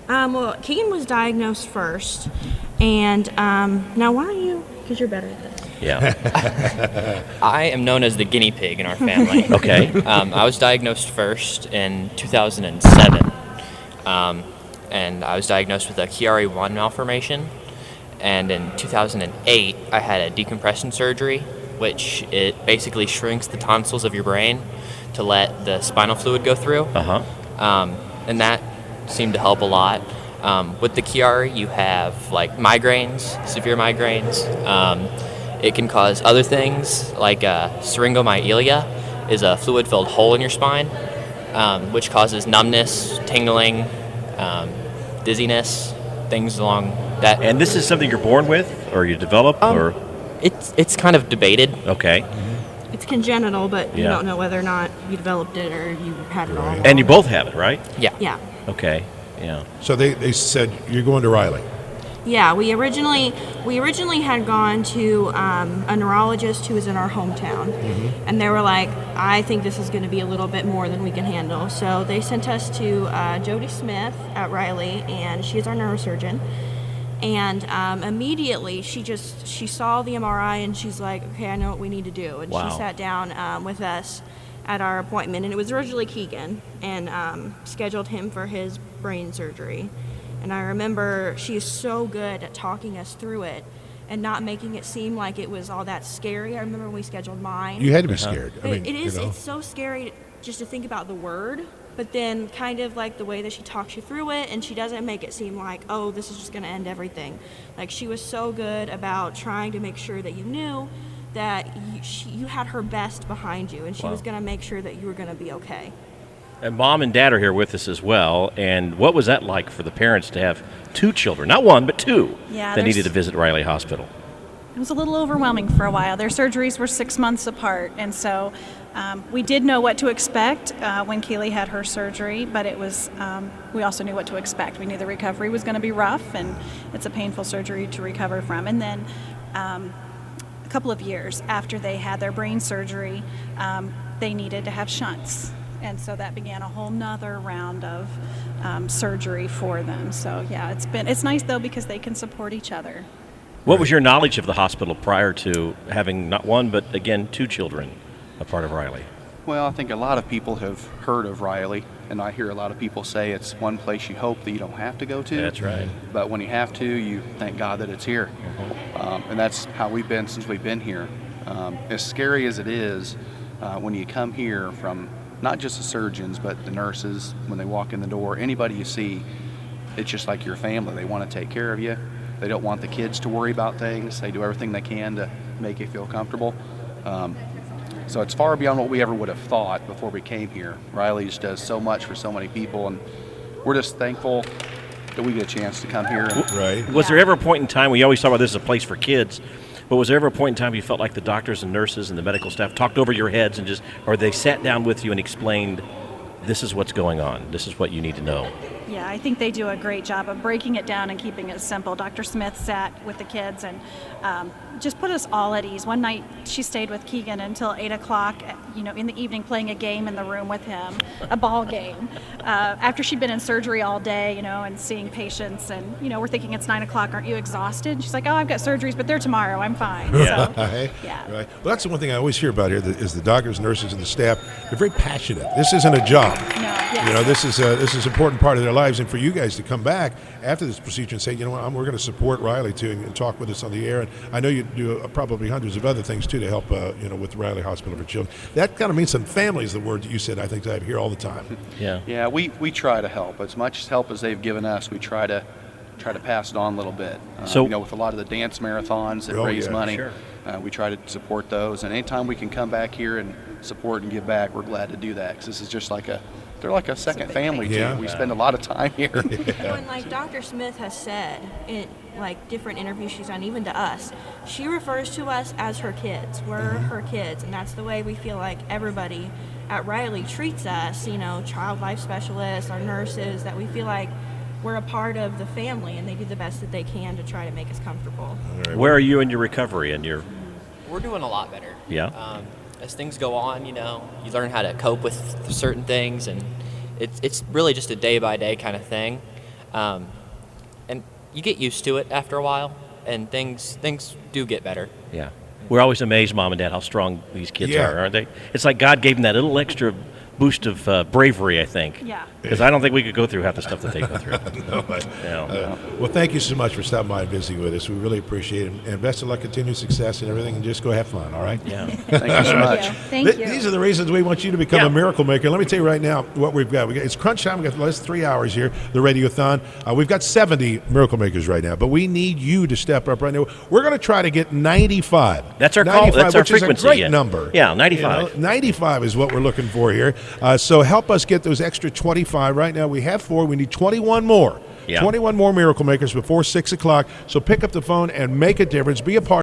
Well, Keegan was diagnosed first, and now why are you? Because you're better at this. Yeah. I am known as the guinea pig in our family. Okay. I was diagnosed first in 2007, and I was diagnosed with a Chiari-1 malformation. And in 2008, I had a decompression surgery, which it basically shrinks the tonsils of your brain to let the spinal fluid go through. And that seemed to help a lot. With the Chiari, you have like migraines, severe migraines. It can cause other things like syringomyelia is a fluid-filled hole in your spine, which causes numbness, tingling, dizziness, things along that. And this is something you're born with, or you develop, or? It's kind of debated. Okay. It's congenital, but you Yeah. don't know whether or not you developed it or you had it all along. And you both have it, right? Yeah. Yeah. Okay. Yeah. So they said, you're going to Riley. Yeah, we originally had gone to a neurologist who was in our hometown, and they were like, I think this is going to be a little bit more than we can handle. So they sent us to Jody Smith at Riley, and she's our neurosurgeon. And immediately she saw the MRI and she's like, okay, I know what we need to do. And Wow. she sat down with us at our appointment, and it was originally Keegan, and scheduled him for his brain surgery. And I remember she is so good at talking us through it and not making it seem like it was all that scary. I remember when we scheduled mine. You had to be scared. I It mean, is. you know. It's so scary just to think about the word, but then kind of like the way that she talks you through it, and she doesn't make it seem like, oh, this is just going to end everything. Like, she was so good about trying to make sure that you knew that you had her best behind you, and she Wow. was going to make sure that you were going to be okay. And Mom and Dad are here with us as well. And what was that like for the parents to have two children, not one, but two, Yeah, that there's- needed to visit Riley Hospital? It was a little overwhelming for a while. Their surgeries were 6 months apart, and so we did know what to expect when Keely had her surgery, but it was we also knew what to expect. We knew the recovery was going to be rough, and it's a painful surgery to recover from. And then a couple of years after they had their brain surgery, they needed to have shunts. And so that began a whole nother round of surgery for them. So yeah, it's nice though because they can support each other. What was your knowledge of the hospital prior to having not one, but again, two children a part of Riley? Well, I think a lot of people have heard of Riley, and I hear a lot of people say it's one place you hope that you don't have to go to. That's right. But when you have to, you thank God that it's here. And that's how we've been since we've been here. As scary as it is, when you come here from not just the surgeons, but the nurses, when they walk in the door, anybody you see, it's just like your family. They want to take care of you. They don't want the kids to worry about things. They do everything they can to make you feel comfortable. So it's far beyond what we ever would have thought before we came here. Riley's does so much for so many people, and we're just thankful that we get a chance to come here. Right. Was there ever a point in time, we always talk about this as a place for kids, but was there ever a point in time you felt like the doctors and nurses and the medical staff talked over your heads and or they sat down with you and explained, this is what's going on, this is what you need to know? Yeah, I think they do a great job of breaking it down and keeping it simple. Dr. Smith sat with the kids and just put us all at ease. One night she stayed with Keegan until 8 o'clock, in the evening playing a game in the room with him, a ball game. After she'd been in surgery all day, and seeing patients, and, we're thinking it's 9 o'clock, aren't you exhausted? She's like, oh, I've got surgeries, but they're tomorrow, I'm fine. Yeah. So, Right. yeah. Right. Well, that's the one thing I always hear about here is the doctors, nurses, and the staff. They're very passionate. This isn't a job. No, yes. This is an important part of their lives, and for you guys to come back after this procedure and say, you know what, we're going to support Riley too, and talk with us on the air. And I know you do probably hundreds of other things too to help, with the Riley Hospital for Children. That kind of means some family is the word that you said. I think that I hear all the time. Yeah. Yeah, we try to help. As much help as they've given us, we try to pass it on a little bit. So- with a lot of the dance marathons that Oh, raise yeah, money, sure. we try to support those. And anytime we can come back here and support and give back, we're glad to do that, because this is just they're like a second family too. Yeah. We spend a lot of time here. Well, and like Dr. Smith has said in like different interviews she's done, even to us, she refers to us as her kids. We're her kids, and that's the way we feel like everybody at Riley treats us. Child life specialists, our nurses, that we feel like we're a part of the family, and they do the best that they can to try to make us comfortable. Where are you in your recovery and your, We're doing a lot better. yeah? As things go on, you learn how to cope with certain things, and it's really just a day-by-day kind of thing. And you get used to it after a while, and things do get better. Yeah. We're always amazed, Mom and Dad, how strong these kids Yeah. are, aren't they? It's like God gave them that little extra boost of bravery, I think. Yeah. Because I don't think we could go through half the stuff that they go through. Well, thank you so much for stopping by and visiting with us. We really appreciate it. And best of luck, continued success and everything, and just go have fun, all right? Yeah. Thank you so much. Thank you. These are the reasons we want you to become Yeah. a miracle maker. Let me tell you right now what we've got. It's crunch time. We've got the last 3 hours here, the Radiothon. We've got 70 miracle makers right now, but we need you to step up right now. We're going to try to get 95. That's our call. 95, That's our which is frequency. a great yeah. number. Yeah, 95. 95 is what we're looking for here. So help us get those extra 25. Right now we have 4. We need 21 more. Yeah. 21 more miracle makers before 6 o'clock. So pick up the phone and make a difference. Be a part.